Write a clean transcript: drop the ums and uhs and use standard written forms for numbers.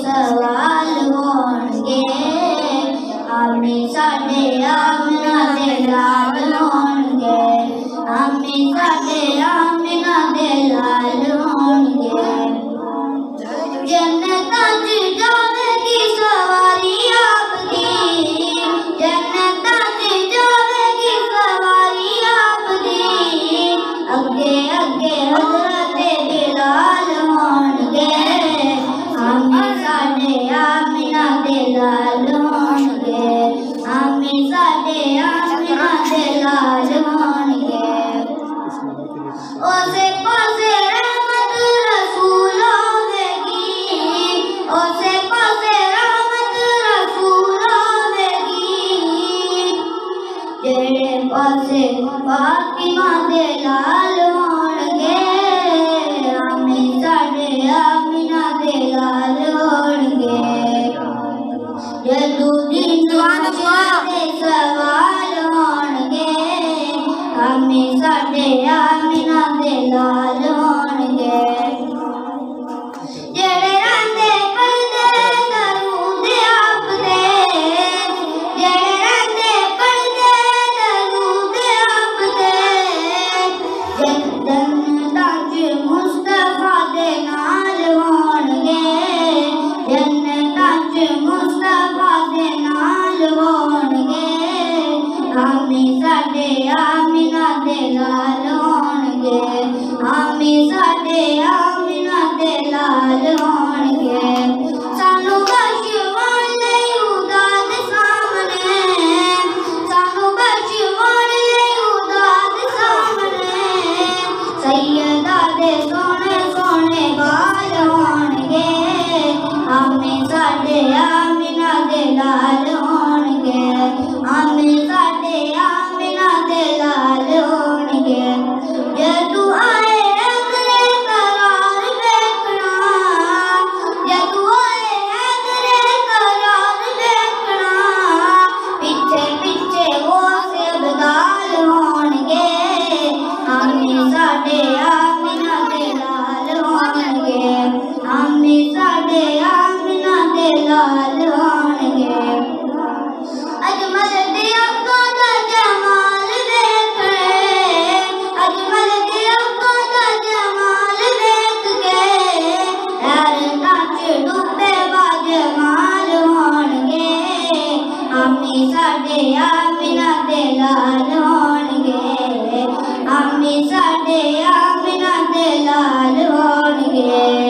सवाल होंगे आमने साडे आमना दे लाल होंगे आमने साडे आमना दे लाल होंगे जन्नतां च जावेगी सवारी आपदी जन्नतां च जावेगी सवारी आपदी अगे अगे हज़रत बिलाल होंगे आमने साडे आमना दे लाल होंगे आमने साडे आमना दे लाल होंगे ओसे पासे रहमत रसूल होवेगी ओसे पासे रहमत रसूल होवेगी जेड़े पासे फातिमा दे लाल होंगे आमने साडे आमना दे लाल होंगे जदू दिन दे सवाल होंगे आमने साडे आमना दे लाल होंगे जेड़े रंदे पढ़दे दरूद आपदे जेड़े रंदे पढ़दे दरूद आपदे जन्नतां च मुस्तफा दे नाल होंगे जन्नतां च मुस्तफा दे नाल होंगे आमने साडे आमना दे लाल होंगे आमने साडे आमना दे लाल होंगे सानू बख्शवान लई उदाद सामने सानू बख्शवान लई उदाद सामने सैयदा दे सोने सोने बाल होंगे आमने साडे आमना दे लाल होंगे आमने साडे आमना दे लाल होंगे जदू आए हैदरे करार देखना जदू आए हैदरे करार देखना पीछे पीछे वो से बदाल होंगे आमने साडे आमना दे लाल होंगे आमने साडे आमना दे लाल होंगे अजमल दे अक्कां दा जमाल देख अजमल दे अक्कां दा जमाल देख के हैरतां च डुबे बाजमाल होंगे आमने साडे आमना दे लाल होंगे आमने साडे आमना दे लाल होंगे।